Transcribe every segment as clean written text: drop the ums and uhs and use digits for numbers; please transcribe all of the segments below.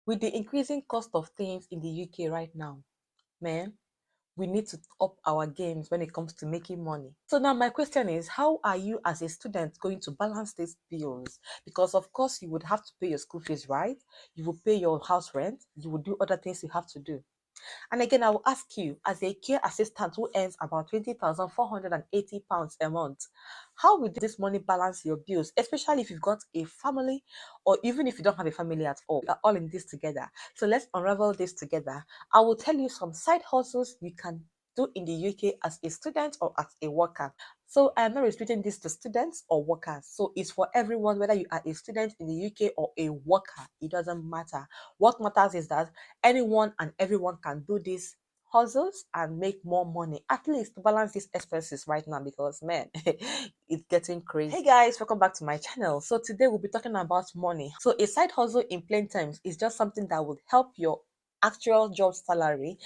With the increasing cost of things in the UK right now, man, we need to up our games when it comes to making money. So now my question is, how are you as a student going to balance these bills? Because of course you would have to pay your school fees, right? You will pay your house rent, you will do other things you have to do. And again, I will ask you, as a care assistant who earns about £20,480 a month, how will this money balance your bills, especially if you've got a family or even if you don't have a family at all? We are all in this together. So let's unravel this together. I will tell you some side hustles you can do in the UK as a student or as a worker. So I am not restricting this to students or workers. So it's for everyone, whether you are a student in the UK or a worker, it doesn't matter. What matters is that anyone and everyone can do these hustles and make more money, at least to balance these expenses right now, because man, it's getting crazy. Hey guys, welcome back to my channel. So today we'll be talking about money. So a side hustle in plain terms is just something that would help your actual job salary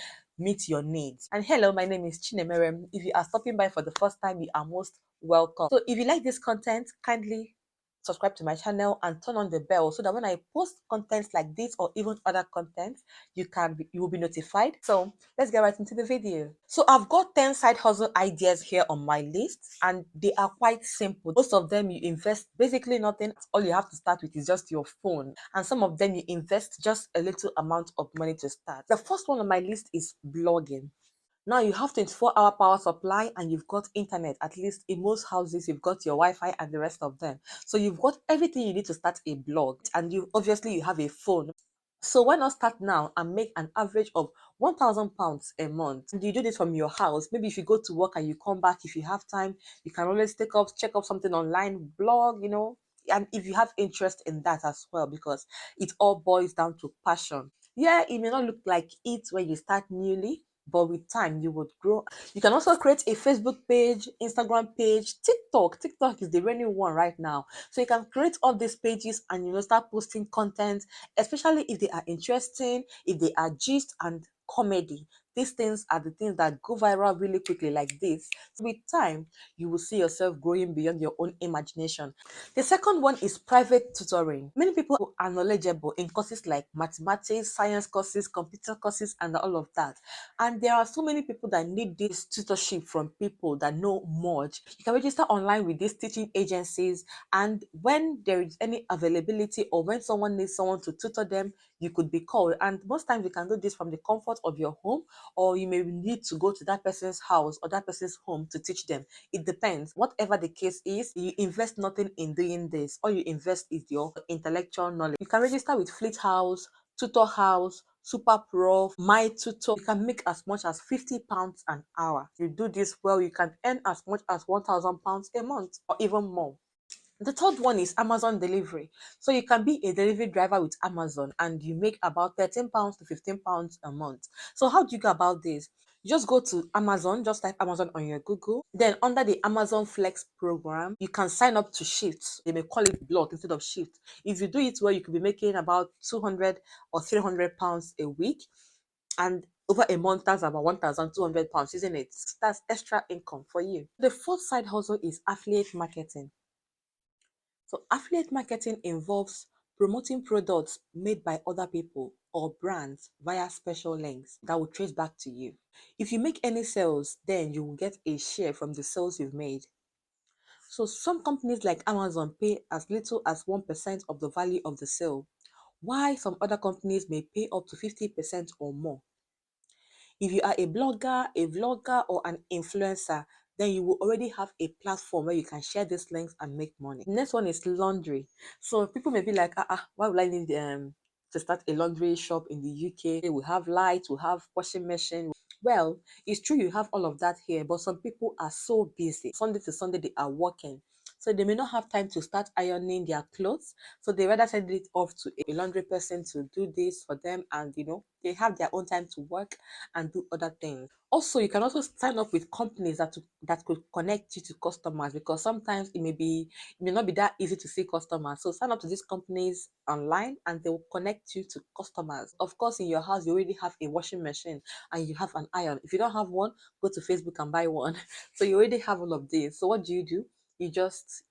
meet your needs. And hello, my name is Chinemerem. If you are stopping by for the first time, you are most welcome. So if you like this content, kindly subscribe to my channel and turn on the bell so that when I post contents like this or even other content, you will be notified. So let's get right into the video. So I've got 10 side hustle ideas here on my list, and they are quite simple. Most of them you invest basically nothing. All you have to start with is just your phone, and some of them you invest just a little amount of money to start. The first one on my list is blogging. Now you have 24-hour power supply and you've got internet. At least in most houses, you've got your Wi-Fi and the rest of them. So you've got everything you need to start a blog, and you have a phone. So why not start now and make an average of £1,000 a month? And you do this from your house. Maybe if you go to work and you come back, if you have time, you can always check up something online, blog. And if you have interest in that as well, because it all boils down to passion. Yeah, it may not look like it when you start newly, but with time you would grow. You can also create a Facebook page, Instagram page, TikTok. TikTok is the reigning one right now. So you can create all these pages and start posting content, especially if they are interesting, if they are gist and comedy. These things are the things that go viral really quickly like this. So with time, you will see yourself growing beyond your own imagination. The second one is private tutoring. Many people are knowledgeable in courses like mathematics, science courses, computer courses, and all of that. And there are so many people that need this tutorship from people that know much. You can register online with these teaching agencies, and when there is any availability or when someone needs someone to tutor them, you could be called. And most times you can do this from the comfort of your home, or you may need to go to that person's house or that person's home to teach them. It depends. Whatever the case is, you invest nothing in doing this. All you invest is your intellectual knowledge. You can register with Fleet House, Tutor House, Super Prof, My Tutor. You can make as much as £50 an hour. You do this well, you can earn as much as £1,000 a month or even more. The third one is Amazon delivery. So you can be a delivery driver with Amazon and you make about £13 to £15 a month. So how do you go about this? You just go to Amazon, just type Amazon on your Google. Then under the Amazon Flex program, you can sign up to shifts. They may call it block instead of shift. If you do it well, you could be making about 200 or £300 a week. And over a month, that's about £1,200, isn't it? That's extra income for you. The fourth side hustle is affiliate marketing. So affiliate marketing involves promoting products made by other people or brands via special links that will trace back to you. If you make any sales, then you will get a share from the sales you've made. So some companies like Amazon pay as little as 1% of the value of the sale, while some other companies may pay up to 50% or more. If you are a blogger, a vlogger, or an influencer, then you will already have a platform where you can share these links and make money. The next one is laundry. So people may be like, why would I need to start a laundry shop in the UK? We have lights, we have washing machine. Well, it's true you have all of that here, but some people are so busy. Sunday to Sunday, they are working. So they may not have time to start ironing their clothes. So they rather send it off to a laundry person to do this for them. And, they have their own time to work and do other things. Also, you can also sign up with companies that could connect you to customers, because sometimes it may not be that easy to see customers. So sign up to these companies online and they will connect you to customers. Of course, in your house, you already have a washing machine and you have an iron. If you don't have one, go to Facebook and buy one. So you already have all of this. So what do? You just,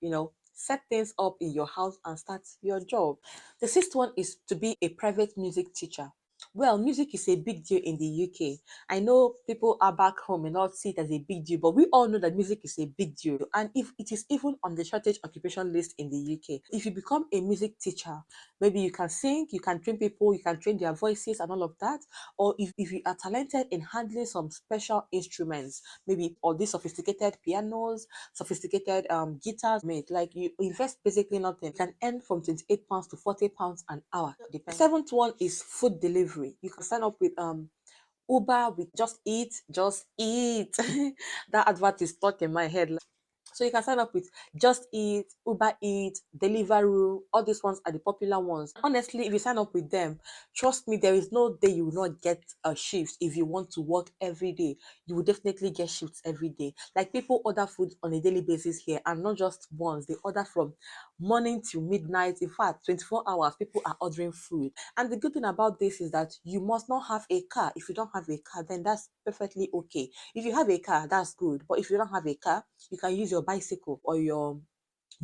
set things up in your house and start your job. The sixth one is to be a private music teacher. Well, music is a big deal in the UK. I know people are back home and not see it as a big deal, but we all know that music is a big deal. And if it is even on the shortage occupation list in the UK, if you become a music teacher, maybe you can sing, you can train people, you can train their voices and all of that. Or if you are talented in handling some special instruments, maybe all these sophisticated pianos, sophisticated guitars, made like you invest basically nothing, you can earn from £28 to £40 an hour. Depends. Seventh one is food delivery. You can sign up with Uber, with just eat. That advert is stuck in my head. So you can sign up with Just Eat, Uber Eat, Deliveroo. All these ones are the popular ones. Honestly, if you sign up with them, trust me, there is no day you will not get a shift. If you want to work every day, you will definitely get shifts every day. Like people order food on a daily basis here, and not just once. They order from morning till midnight. In fact, 24 hours, people are ordering food. And the good thing about this is that you must not have a car. If you don't have a car, then that's perfectly okay. If you have a car, that's good. But if you don't have a car, you can use your bicycle or your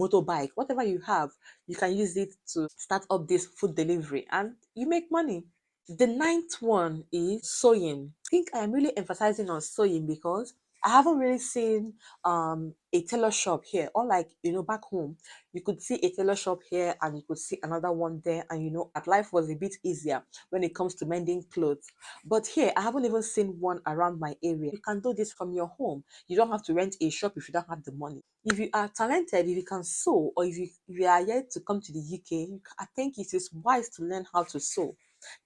motorbike, whatever you have, you can use it to start up this food delivery and you make money. The ninth one is sewing. I think I am really emphasizing on sewing because I haven't really seen a tailor shop here. Unlike back home, you could see a tailor shop here and you could see another one there, and at life was a bit easier when it comes to mending clothes. But here, I haven't even seen one around my area. You can do this from your home. You don't have to rent a shop if you don't have the money. If you are talented, if you can sew, or if you are yet to come to the UK, I think it is wise to learn how to sew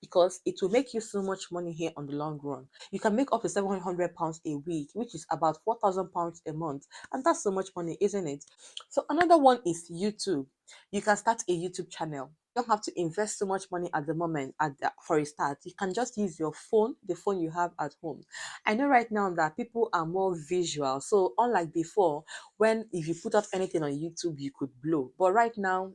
because it will make you so much money here on the long run. You can make up to £700 a week, which is about £4,000 a month, and that's so much money, isn't it? So another one is YouTube. You can start a YouTube channel. You don't have to invest so much money at the moment for a start. You can just use your phone, the phone you have at home. I know right now that people are more visual. So unlike before, when if you put up anything on YouTube, you could blow. But right now,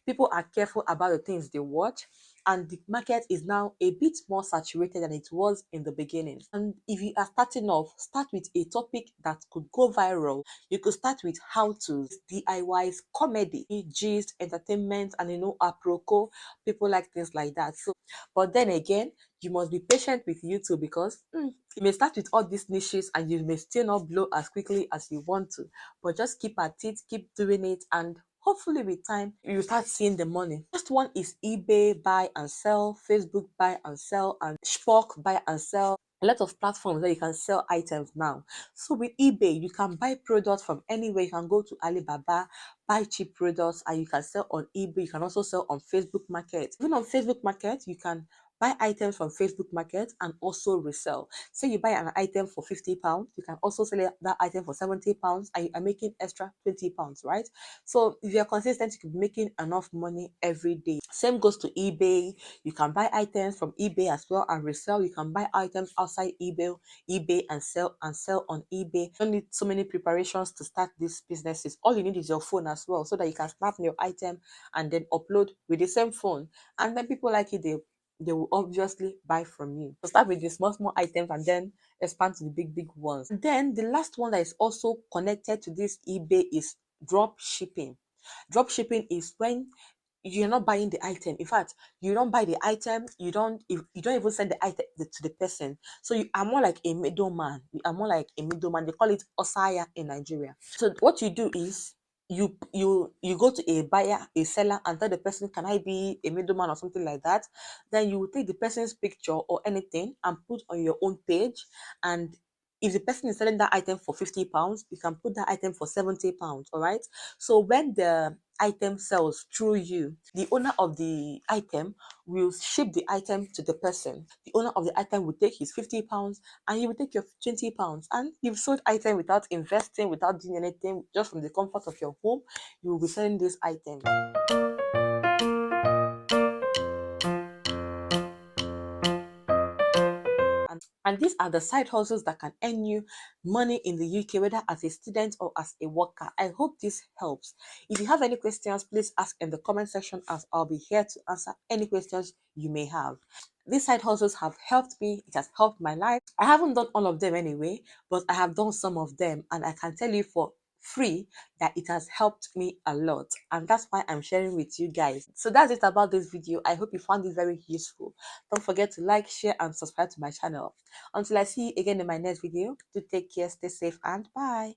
people are careful about the things they watch, and the market is now a bit more saturated than it was in the beginning. And if you are starting off, start with a topic that could go viral. You could start with how to DIYs, comedy, gist, entertainment, and apropos. People like things like that. So, but then again, you must be patient with YouTube because you may start with all these niches and you may still not blow as quickly as you want to. But just keep at it, keep doing it, and hopefully with time you start seeing the money. First one is eBay buy and sell, Facebook buy and sell, and Spock buy and sell. A lot of platforms where you can sell items now. So with eBay, you can buy products from anywhere. You can go to Alibaba, buy cheap products, and you can sell on eBay. You can also sell on Facebook Market. Even on Facebook Market, you can buy items from Facebook Market and also resell. Say you buy an item for £50, you can also sell that item for £70 and you are making extra £20, right? So if you're consistent, you can be making enough money every day. Same goes to eBay. You can buy items from eBay as well and resell. You can buy items outside eBay and sell on eBay. You don't need so many preparations to start these businesses. All you need is your phone as well, so that you can snap your item and then upload with the same phone. And then people like it, they will obviously buy from you. So start with the small items and then expand to the big ones. Then the last one that is also connected to this eBay is drop shipping. Drop shipping is when you're not buying the item. In fact, you don't buy the item, you don't even send the item to the person. So you are more like a middleman. You are more like a middleman. They call it osaya in Nigeria. So what you do is you go to a buyer, a seller, and tell the person, can I be a middleman or something like that? Then you will take the person's picture or anything and put on your own page. And if the person is selling that item for £50, you can put that item for £70. All right. So when the item sells through you, the owner of the item will ship the item to the person. The owner of the item will take his £50 and you will take your £20. And you've sold item without investing, without doing anything, just from the comfort of your home. You will be selling this item. And these are the side hustles that can earn you money in the UK, whether as a student or as a worker. I hope this helps. If you have any questions, please ask in the comment section as I'll be here to answer any questions you may have. These side hustles have helped me. It has helped my life. I haven't done all of them anyway, but I have done some of them. And I can tell you for free that it has helped me a lot, and that's why I'm sharing with you guys. So that's it about this video. I hope you found it very useful. Don't forget to like, share, and subscribe to my channel. Until I see you again in my next video, do take care, stay safe, and bye.